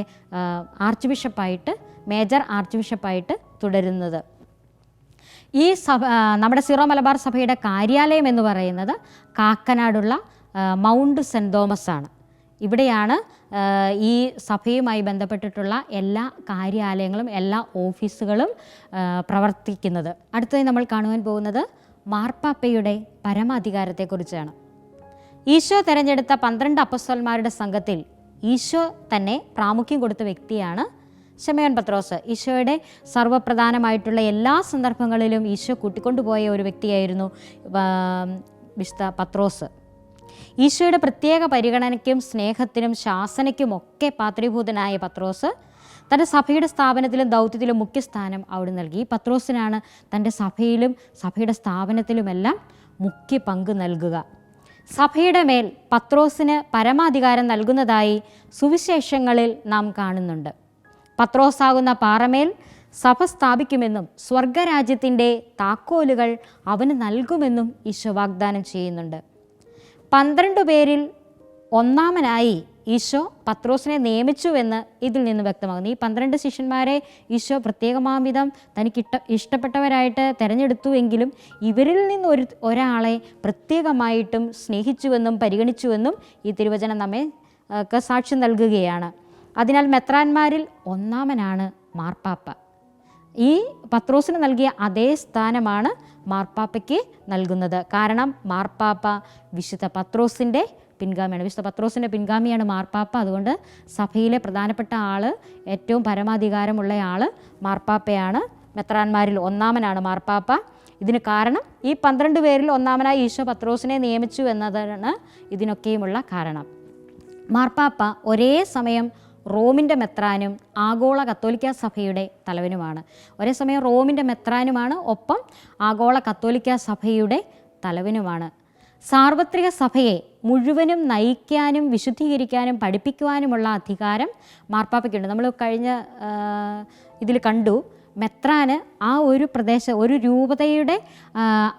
ആർച്ച് ബിഷപ്പായിട്ട്, മേജർ ആർച്ച് ബിഷപ്പായിട്ട് തുടരുന്നത്. ഈ സഭ, നമ്മുടെ സീറോ മലബാർ സഭയുടെ കാര്യാലയം എന്ന് പറയുന്നത് കാക്കനാടുള്ള മൗണ്ട് സെൻറ്റ് തോമസ് ആണ്. ഇവിടെയാണ് ഈ സഭയുമായി ബന്ധപ്പെട്ടിട്ടുള്ള എല്ലാ കാര്യാലയങ്ങളും എല്ലാ ഓഫീസുകളും പ്രവർത്തിക്കുന്നത്. അടുത്തതായി നമ്മൾ കാണുവാൻ പോകുന്നത് മാർപ്പാപ്പയുടെ പരമാധികാരത്തെക്കുറിച്ചാണ്. ഈശോ തിരഞ്ഞെടുത്ത 12 അപ്പസ്തലന്മാരുടെ സംഘത്തിൽ ഈശോ തന്നെ പ്രാമുഖ്യം കൊടുത്ത വ്യക്തിയാണ് ശമയോൻ പത്രോസ്. ഈശോയുടെ സർവ്വപ്രധാനമായിട്ടുള്ള എല്ലാ സന്ദർഭങ്ങളിലും ഈശോ കൂട്ടിക്കൊണ്ടുപോയ ഒരു വ്യക്തിയായിരുന്നു വിശുദ്ധ പത്രോസ്. ഈശോയുടെ പ്രത്യേക പരിഗണനയ്ക്കും സ്നേഹത്തിനും ശാസനയ്ക്കും ഒക്കെ പാത്രീഭൂതനായ പത്രോസ് തൻ്റെ സഭയുടെ സ്ഥാപനത്തിലും ദൗത്യത്തിലും മുഖ്യസ്ഥാനം അവിടെ നൽകി. പത്രോസിനാണ് തൻ്റെ സഭയിലും സഭയുടെ സ്ഥാപനത്തിലുമെല്ലാം മുഖ്യ പങ്ക് നൽകുക. സഭയുടെ മേൽ പത്രോസിന് പരമാധികാരം നൽകുന്നതായി സുവിശേഷങ്ങളിൽ നാം കാണുന്നുണ്ട്. പത്രോസാകുന്ന പാറമേൽ സഭ സ്ഥാപിക്കുമെന്നും സ്വർഗരാജ്യത്തിൻ്റെ താക്കോലുകൾ അവന് നൽകുമെന്നും ഈശോ വാഗ്ദാനം ചെയ്യുന്നുണ്ട്. 12 പേരിൽ ഒന്നാമനായി ഈശോ പത്രോസിനെ നിയമിച്ചുവെന്ന് ഇതിൽ നിന്ന് വ്യക്തമാകുന്നു. ഈ 12 ശിഷ്യന്മാരെ ഈശോ പ്രത്യേകമാംവിധം തനിക്ക് ഇഷ്ടപ്പെട്ടവരായിട്ട് തിരഞ്ഞെടുത്തുവെങ്കിലും ഇവരിൽ നിന്ന് ഒരാളെ പ്രത്യേകമായിട്ടും സ്നേഹിച്ചുവെന്നും പരിഗണിച്ചുവെന്നും ഈ തിരുവചനം നമ്മെ സാക്ഷ്യം നൽകുകയാണ്. അതിനാൽ മെത്രാന്മാരിൽ ഒന്നാമനാണ് മാർപ്പാപ്പ. ഈ പത്രോസിന് നൽകിയ അതേ സ്ഥാനമാണ് മാർപ്പാപ്പയ്ക്ക് നൽകുന്നത്. കാരണം മാർപ്പാപ്പ വിശുദ്ധ പത്രോസിൻ്റെ പിൻഗാമിയാണ്. വിശുദ്ധ പത്രോസിൻ്റെ പിൻഗാമിയാണ് മാർപ്പാപ്പ. അതുകൊണ്ട് സഭയിലെ പ്രധാനപ്പെട്ട ആൾ, ഏറ്റവും പരമാധികാരമുള്ള ആൾ മാർപ്പാപ്പയാണ്. മെത്രാന്മാരിൽ ഒന്നാമനാണ് മാർപ്പാപ്പ. ഇതിന് കാരണം ഈ 12 പേരിൽ ഒന്നാമനായി ഈശോ പത്രോസിനെ നിയമിച്ചു എന്നതാണ് ഇതിനൊക്കെയുമുള്ള കാരണം. മാർപ്പാപ്പ ഒരേ സമയം റോമിൻ്റെ മെത്രാനും ആഗോള കത്തോലിക്ക സഭയുടെ തലവനുമാണ്. ഒരേ സമയം റോമിൻ്റെ മെത്രാനുമാണ്, ഒപ്പം ആഗോള കത്തോലിക്ക സഭയുടെ തലവനുമാണ്. സാർവത്രിക സഭയെ മുഴുവനും നയിക്കാനും വിശുദ്ധീകരിക്കാനും പഠിപ്പിക്കുവാനുമുള്ള അധികാരം മാർപ്പാപ്പയ്ക്കുണ്ട്. നമ്മൾ കഴിഞ്ഞ ഇതിൽ കണ്ടു, മെത്രാന് ആ ഒരു ഒരു രൂപതയുടെ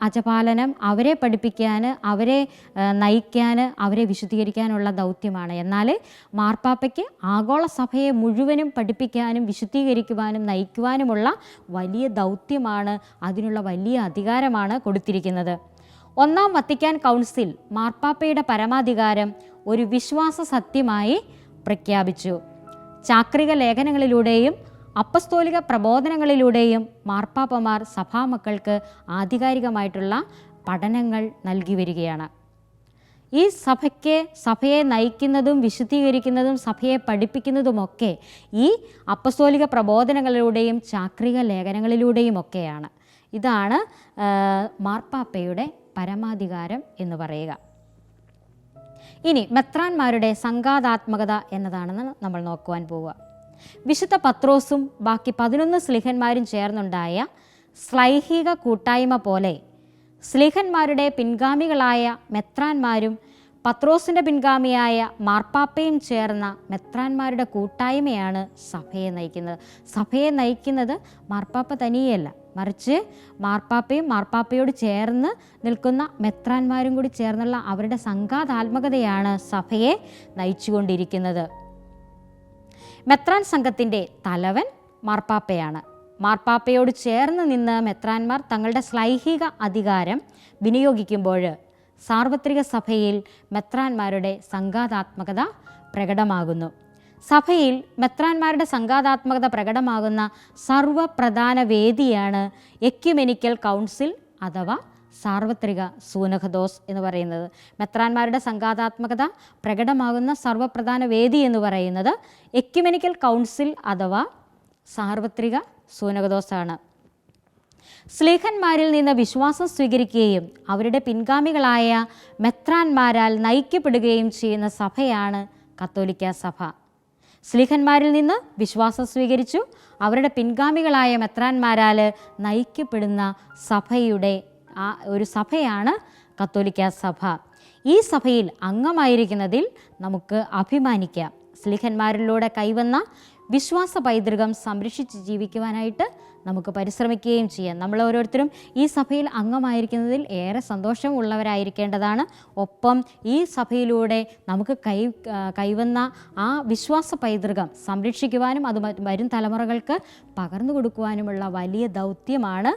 അജപാലനം, അവരെ പഠിപ്പിക്കാൻ, അവരെ നയിക്കാൻ, അവരെ വിശുദ്ധീകരിക്കാനുള്ള ദൗത്യമാണ്. എന്നാൽ മാർപ്പാപ്പയ്ക്ക് ആഗോള സഭയെ മുഴുവനും പഠിപ്പിക്കാനും വിശുദ്ധീകരിക്കുവാനും നയിക്കുവാനുമുള്ള വലിയ ദൗത്യമാണ്, അതിനുള്ള വലിയ അധികാരമാണ് കൊടുത്തിരിക്കുന്നത്. ഒന്നാം വത്തിക്കാൻ കൗൺസിൽ മാർപ്പാപ്പയുടെ പരമാധികാരം ഒരു വിശ്വാസ സത്യമായി പ്രഖ്യാപിച്ചു. ചാക്രിക ലേഖനങ്ങളിലൂടെയും അപ്പസ്തോലിക പ്രബോധനങ്ങളിലൂടെയും മാർപ്പാപ്പമാർ സഭാമക്കൾക്ക് ആധികാരികമായിട്ടുള്ള പഠനങ്ങൾ നൽകി വരികയാണ്. ഈ സഭയെ നയിക്കുന്നതും വിശുദ്ധീകരിക്കുന്നതും സഭയെ പഠിപ്പിക്കുന്നതുമൊക്കെ ഈ അപ്പസ്തോലിക പ്രബോധനങ്ങളിലൂടെയും ചാക്രിക ലേഖനങ്ങളിലൂടെയുമൊക്കെയാണ്. ഇതാണ് മാർപ്പാപ്പയുടെ പരമാധികാരം എന്ന് പറയുക. ഇനി മെത്രാന്മാരുടെ സംഘാതാത്മകത എന്നതാണെന്ന് നമ്മൾ നോക്കുവാൻ പോവുക. വിശുദ്ധ പത്രോസും ബാക്കി 11 സ്ലീഹന്മാരും ചേർന്നുണ്ടായ ശ്ലൈഹിക കൂട്ടായ്മ പോലെ സ്ലീഹന്മാരുടെ പിൻഗാമികളായ മെത്രാന്മാരും പത്രോസിൻ്റെ പിൻഗാമിയായ മാർപ്പാപ്പയും ചേർന്ന മെത്രാന്മാരുടെ കൂട്ടായ്മയാണ് സഭയെ നയിക്കുന്നത്. സഭയെ നയിക്കുന്നത് മാർപ്പാപ്പ തനിയല്ല, മറിച്ച് മാർപ്പാപ്പയും മാർപ്പാപ്പയോട് ചേർന്ന് നിൽക്കുന്ന മെത്രാന്മാരും കൂടി ചേർന്നുള്ള അവരുടെ സംഘാതാത്മകതയാണ് സഭയെ നയിച്ചുകൊണ്ടിരിക്കുന്നത്. മെത്രാൻ സംഘത്തിൻ്റെ തലവൻ മാർപ്പാപ്പയാണ്. മാർപ്പാപ്പയോട് ചേർന്ന് നിന്ന് മെത്രാന്മാർ തങ്ങളുടെ ശ്ലൈഹിക അധികാരം വിനിയോഗിക്കുമ്പോൾ സാർവത്രിക സഭയിൽ മെത്രാന്മാരുടെ സംഘാതാത്മകത പ്രകടമാകുന്നു. സഭയിൽ മെത്രാന്മാരുടെ സംഘാതാത്മകത പ്രകടമാകുന്ന സർവപ്രധാന വേദിയാണ് എക്യുമെനിക്കൽ കൗൺസിൽ അഥവാ സാർവത്രിക സൂനഹദോസ് എന്ന് പറയുന്നത്. മെത്രാന്മാരുടെ സംഘാതാത്മകത പ്രകടമാകുന്ന സർവപ്രധാന വേദി എന്ന് പറയുന്നത് എക്യുമെനിക്കൽ കൗൺസിൽ അഥവാ സാർവത്രിക സൂനഹദോസാണ്. സ്ലീഹന്മാരിൽ നിന്ന് വിശ്വാസം സ്വീകരിക്കുകയും അവരുടെ പിൻഗാമികളായ മെത്രാന്മാരാൽ നയിക്കപ്പെടുകയും ചെയ്യുന്ന സഭയാണ് കത്തോലിക്ക സഭ. സ്ലീഹന്മാരിൽ നിന്ന് വിശ്വാസം സ്വീകരിച്ചു അവരുടെ പിൻഗാമികളായ മെത്രാന്മാരാൽ നയിക്കപ്പെടുന്ന സഭയുടെ ഒരു സഭയാണ് കത്തോലിക്ക സഭ. ഈ സഭയിൽ അംഗമായിരിക്കുന്നതിൽ നമുക്ക് അഭിമാനിക്കാം. സ്ലീഹന്മാരിലൂടെ കൈവന്ന വിശ്വാസ പൈതൃകം സംരക്ഷിച്ച് ജീവിക്കുവാനായിട്ട് നമുക്ക് പരിശ്രമിക്കുകയും ചെയ്യാം. നമ്മൾ ഓരോരുത്തരും ഈ സഭയിൽ അംഗമായിരിക്കുന്നതിൽ ഏറെ സന്തോഷമുള്ളവരായിരിക്കേണ്ടതാണ്. ഒപ്പം ഈ സഭയിലൂടെ നമുക്ക് കൈവന്ന ആ വിശ്വാസ പൈതൃകം സംരക്ഷിക്കുവാനും അത് വരും തലമുറകൾക്ക് പകർന്നു കൊടുക്കുവാനുമുള്ള വലിയ ദൗത്യമാണ്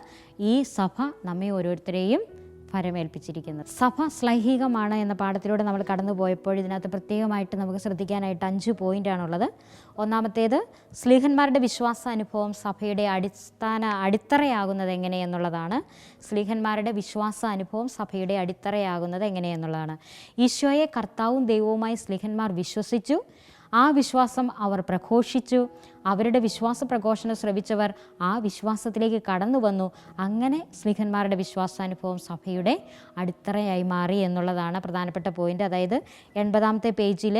ഈ സഭ നമ്മെ ഓരോരുത്തരെയും ഫലമേൽപ്പിച്ചിരിക്കുന്നത്. സഭ ശ്ലൈഹികമാണ് എന്ന പാഠത്തിലൂടെ നമ്മൾ കടന്നു പോയപ്പോൾ ഇതിനകത്ത് പ്രത്യേകമായിട്ട് നമുക്ക് ശ്രദ്ധിക്കാനായിട്ട് 5 പോയിൻ്റാണുള്ളത്. ഒന്നാമത്തേത്, സ്ലീഹന്മാരുടെ വിശ്വാസാനുഭവം സഭയുടെ അടിത്തറയാകുന്നത് എങ്ങനെയെന്നുള്ളതാണ്. സ്ലീഹന്മാരുടെ വിശ്വാസാനുഭവം സഭയുടെ അടിത്തറയാകുന്നത് എങ്ങനെയെന്നുള്ളതാണ്. ഈശോയെ കർത്താവും ദൈവവുമായി സ്ലീഹന്മാർ വിശ്വസിച്ചു. ആ വിശ്വാസം അവർ പ്രഘോഷിച്ചു. അവരുടെ വിശ്വാസ പ്രഘോഷണം ശ്രവിച്ചവർ ആ വിശ്വാസത്തിലേക്ക് കടന്നു വന്നു. അങ്ങനെ സ്ലീഹന്മാരുടെ വിശ്വാസാനുഭവം സഭയുടെ അടിത്തറയായി മാറി എന്നുള്ളതാണ് പ്രധാനപ്പെട്ട പോയിൻ്റ്. അതായത് 80-ാമത്തെ പേജിൽ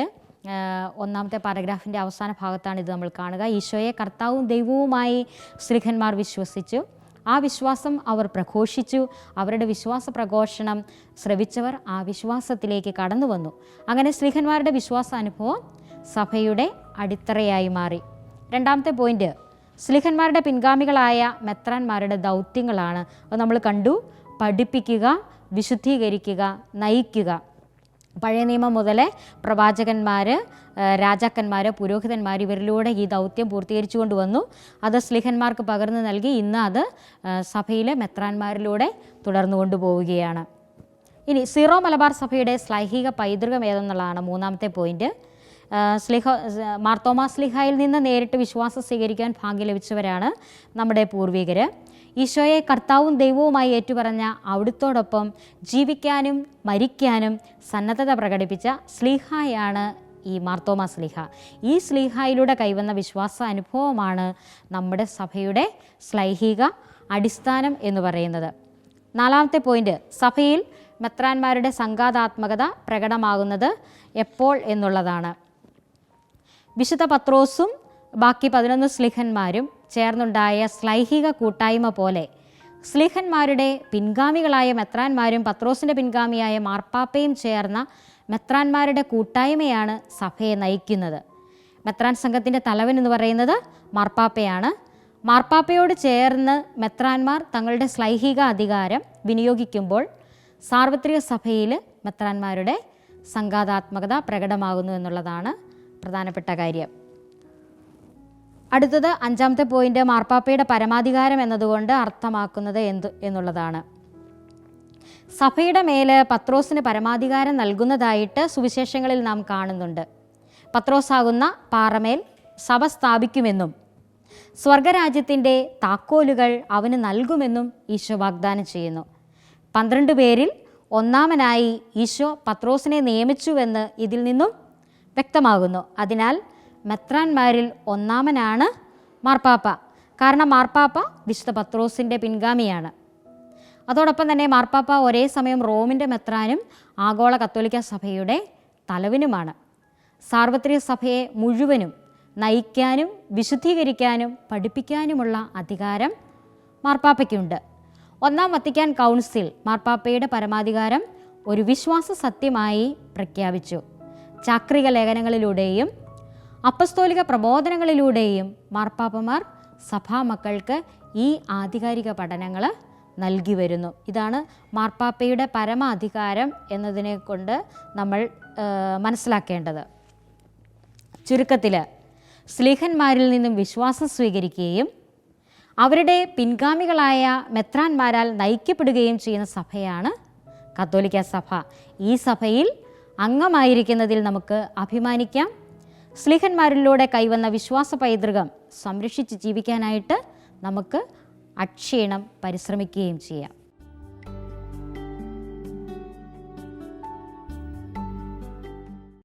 1-ാമത്തെ പാരഗ്രാഫിൻ്റെ അവസാന ഭാഗത്താണ് ഇത് നമ്മൾ കാണുക. ഈശോയെ കർത്താവും ദൈവവുമായി സ്ലീഹന്മാർ വിശ്വസിച്ചു. ആ വിശ്വാസം അവർ പ്രഘോഷിച്ചു. അവരുടെ വിശ്വാസ പ്രഘോഷണം ശ്രവിച്ചവർ ആ വിശ്വാസത്തിലേക്ക് കടന്നു വന്നു. അങ്ങനെ സ്ലീഹന്മാരുടെ വിശ്വാസാനുഭവം സഭയുടെ അടിത്തറയായി മാറി. 2-ാമത്തെ പോയിന്റ്, സ്ലീഹന്മാരുടെ പിൻഗാമികളായ മെത്രാന്മാരുടെ ദൗത്യങ്ങളാണ്. അത് നമ്മൾ കണ്ടു. പഠിപ്പിക്കുക, വിശുദ്ധീകരിക്കുക, നയിക്കുക. പഴയ നിയമം മുതലേ പ്രവാചകന്മാർ, രാജാക്കന്മാർ, പുരോഹിതന്മാർ ഇവരിലൂടെ ഈ ദൗത്യം പൂർത്തീകരിച്ചു കൊണ്ടുവന്നു. അത് സ്ലീഹന്മാർക്ക് പകർന്നു നൽകി. ഇന്ന് അത് സഭയിലെ മെത്രാന്മാരിലൂടെ തുടർന്നു കൊണ്ടുപോവുകയാണ്. ഇനി സീറോ മലബാർ സഭയുടെ ശ്ലൈഹിക പൈതൃകം ഏതെന്നുള്ളതാണ് 3-ാമത്തെ പോയിന്റ്. മാർത്തോമാ സ്ലീഹായിൽ നിന്ന് നേരിട്ട് വിശ്വാസം സ്വീകരിക്കാൻ ഭാഗ്യം ലഭിച്ചവരാണ് നമ്മുടെ പൂർവികർ. ഈശോയെ കർത്താവും ദൈവവുമായി ഏറ്റുപറഞ്ഞ അവിടുത്തോടൊപ്പം ജീവിക്കാനും മരിക്കാനും സന്നദ്ധത പ്രകടിപ്പിച്ച സ്ലീഹായാണ് ഈ മാർത്തോമാ സ്ലീഹ. ഈ സ്ലീഹായിലൂടെ കൈവന്ന വിശ്വാസ അനുഭവമാണ് നമ്മുടെ സഭയുടെ ശ്ലൈഹിക അടിസ്ഥാനം എന്ന് പറയുന്നത്. 4-ാമത്തെ പോയിന്റ്, സഭയിൽ മെത്രാന്മാരുടെ സംഘാതാത്മകത പ്രകടമാകുന്നത് എപ്പോൾ എന്നുള്ളതാണ്. വിശുദ്ധ പത്രോസും ബാക്കി 11 സ്ലീഹന്മാരും ചേർന്നുണ്ടായ ശ്ലൈഹിക കൂട്ടായ്മ പോലെ സ്ലീഹന്മാരുടെ പിൻഗാമികളായ മെത്രാന്മാരും പത്രോസിൻ്റെ പിൻഗാമിയായ മാർപ്പാപ്പയും ചേർന്ന മെത്രാന്മാരുടെ കൂട്ടായ്മയാണ് സഭയെ നയിക്കുന്നത്. മെത്രാൻ സംഘത്തിൻ്റെ തലവൻ എന്ന് പറയുന്നത് മാർപ്പാപ്പയാണ്. മാർപ്പാപ്പയോട് ചേർന്ന് മെത്രാന്മാർ തങ്ങളുടെ ശ്ലൈഹിക അധികാരം വിനിയോഗിക്കുമ്പോൾ സാർവത്രിക സഭയിൽ മെത്രാന്മാരുടെ സംഘാതാത്മകത പ്രകടമാകുന്നു എന്നുള്ളതാണ് പ്രധാനപ്പെട്ട കാര്യം. അടുത്തത് 5-ാമത്തെ പോയിന്റ്, മാർപ്പാപ്പയുടെ പരമാധികാരം എന്നതുകൊണ്ട് അർത്ഥമാക്കുന്നത് എന്നുള്ളതാണ്. സഭയുടെ മേല് പത്രോസിന് പരമാധികാരം നൽകുന്നതായിട്ട് സുവിശേഷങ്ങളിൽ നാം കാണുന്നുണ്ട്. പത്രോസാകുന്ന പാറമേൽ സഭ സ്ഥാപിക്കുമെന്നും സ്വർഗരാജ്യത്തിൻ്റെ താക്കോലുകൾ അവന് നൽകുമെന്നും ഈശോ വാഗ്ദാനം ചെയ്യുന്നു. 12 പേരിൽ ഒന്നാമനായി ഈശോ പത്രോസിനെ നിയമിച്ചുവെന്ന് ഇതിൽ നിന്നും വ്യക്തമാകുന്നു. അതിനാൽ മെത്രാന്മാരിൽ ഒന്നാമനാണ് മാർപ്പാപ്പ. കാരണം മാർപ്പാപ്പ വിശുദ്ധ പത്രോസിൻ്റെ പിൻഗാമിയാണ്. അതോടൊപ്പം തന്നെ മാർപ്പാപ്പ ഒരേ സമയം റോമിൻ്റെ മെത്രാനും ആഗോള കത്തോലിക്ക സഭയുടെ തലവനുമാണ്. സാർവത്രിക സഭയെ മുഴുവനും നയിക്കാനും വിശുദ്ധീകരിക്കാനും പഠിപ്പിക്കാനുമുള്ള അധികാരം മാർപ്പാപ്പയ്ക്കുണ്ട്. 1-ാം വത്തിക്കാൻ കൗൺസിൽ മാർപ്പാപ്പയുടെ പരമാധികാരം ഒരു വിശ്വാസ സത്യമായി പ്രഖ്യാപിച്ചു. ചാക്രിക ലേഖനങ്ങളിലൂടെയും അപ്പസ്തോലിക പ്രബോധനങ്ങളിലൂടെയും മാർപ്പാപ്പമാർ സഭാമക്കൾക്ക് ഈ ആധികാരിക പഠനങ്ങൾ നൽകി വരുന്നു. ഇതാണ് മാർപ്പാപ്പയുടെ പരമാധികാരം എന്നതിനെ കൊണ്ട് നമ്മൾ മനസ്സിലാക്കേണ്ടത്. ചുരുക്കത്തിൽ ശ്ലീഹന്മാരിൽ നിന്നും വിശ്വാസം സ്വീകരിക്കുകയും അവരുടെ പിൻഗാമികളായ മെത്രാന്മാരാൽ നയിക്കപ്പെടുകയും ചെയ്യുന്ന സഭയാണ് കത്തോലിക്ക സഭ. ഈ സഭയിൽ അംഗമായിരിക്കുന്നതിൽ നമുക്ക് അഭിമാനിക്കാം. ശ്ലീഹന്മാരിലൂടെ കൈവന്ന വിശ്വാസ പൈതൃകം സംരക്ഷിച്ച് ജീവിക്കാനായിട്ട് നമുക്ക് അക്ഷീണം പരിശ്രമിക്കുകയും ചെയ്യാം.